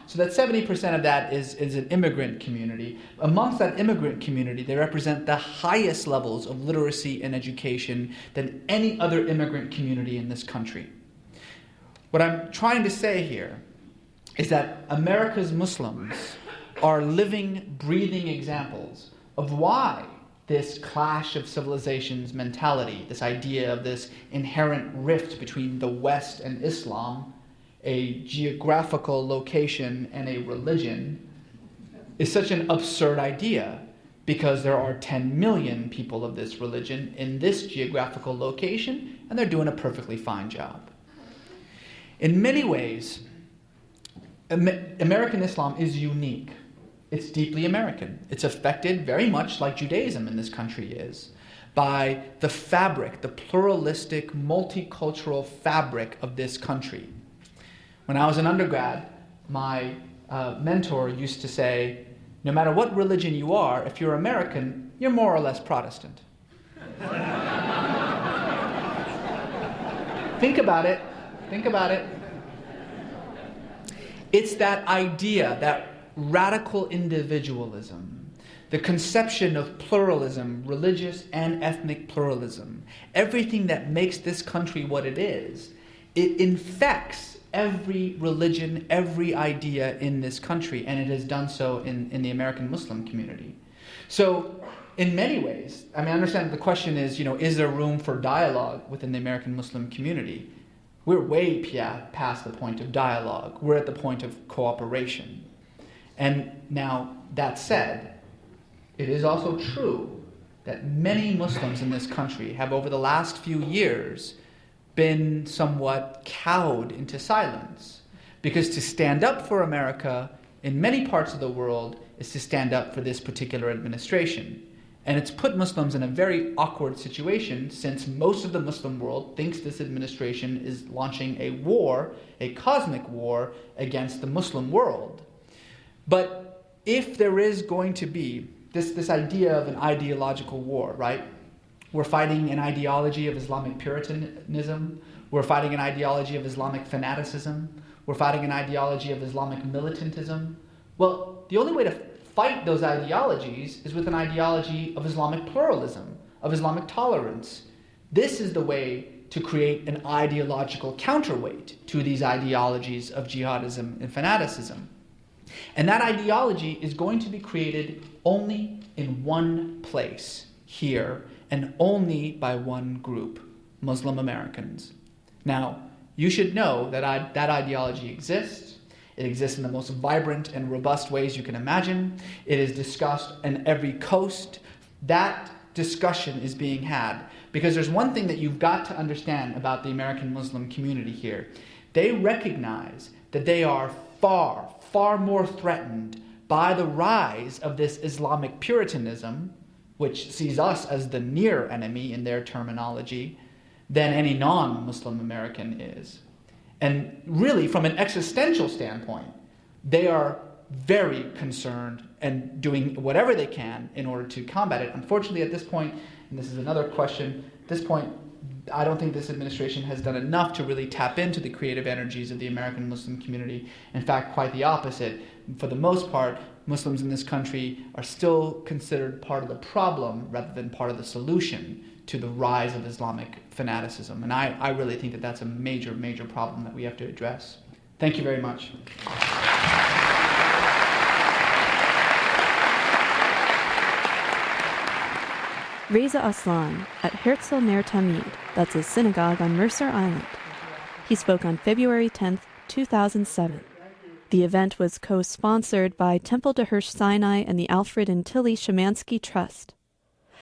So that 70% of that is an immigrant community. Amongst that immigrant community, they represent the highest levels of literacy and education than any other immigrant community in this country. What I'm trying to say here is that America's Muslims are living, breathing examples of why this clash of civilizations mentality, this idea of this inherent rift between the West and Islam, a geographical location and a religion, is such an absurd idea, because there are 10 million people of this religion in this geographical location, and they're doing a perfectly fine job. In many ways, American Islam is unique. It's deeply American. It's affected very much like Judaism in this country is by the fabric, the pluralistic, multicultural fabric of this country. When I was an undergrad, my mentor used to say, no matter what religion you are, if you're American, you're more or less Protestant. Think about it. Think about it. It's that idea, that radical individualism, the conception of pluralism, religious and ethnic pluralism, everything that makes this country what it is, it infects every religion, every idea in this country, and it has done so in the American Muslim community. So in many ways, I understand the question is, is there room for dialogue within the American Muslim community? We're way past the point of dialogue. We're at the point of cooperation. And now, that said, it is also true that many Muslims in this country have, over the last few years, been somewhat cowed into silence. Because to stand up for America in many parts of the world is to stand up for this particular administration. And it's put Muslims in a very awkward situation, since most of the Muslim world thinks this administration is launching a war, a cosmic war, against the Muslim world. But if there is going to be this idea of an ideological war, right? We're fighting an ideology of Islamic Puritanism. We're fighting an ideology of Islamic fanaticism. We're fighting an ideology of Islamic militantism. Well, the only way to fight those ideologies is with an ideology of Islamic pluralism, of Islamic tolerance. This is the way to create an ideological counterweight to these ideologies of jihadism and fanaticism. And that ideology is going to be created only in one place, here, and only by one group, Muslim Americans. Now, you should know that that ideology exists. It exists in the most vibrant and robust ways you can imagine. It is discussed in every coast. That discussion is being had. Because there's one thing that you've got to understand about the American Muslim community here. They recognize that they are far, far more threatened by the rise of this Islamic Puritanism, which sees us as the near enemy in their terminology, than any non-Muslim American is. And really, from an existential standpoint, they are very concerned and doing whatever they can in order to combat it. Unfortunately, at this point, and this is another question, at this point, I don't think this administration has done enough to really tap into the creative energies of the American Muslim community. In fact, quite the opposite. For the most part, Muslims in this country are still considered part of the problem rather than part of the solution to the rise of Islamic fanaticism. And I really think that that's a major, major problem that we have to address. Thank you very much. Reza Aslan at Herzl Ner Tamid, that's a synagogue on Mercer Island. He spoke on February 10th, 2007. The event was co-sponsored by Temple de Hirsch Sinai and the Alfred and Tilly Shemansky Trust.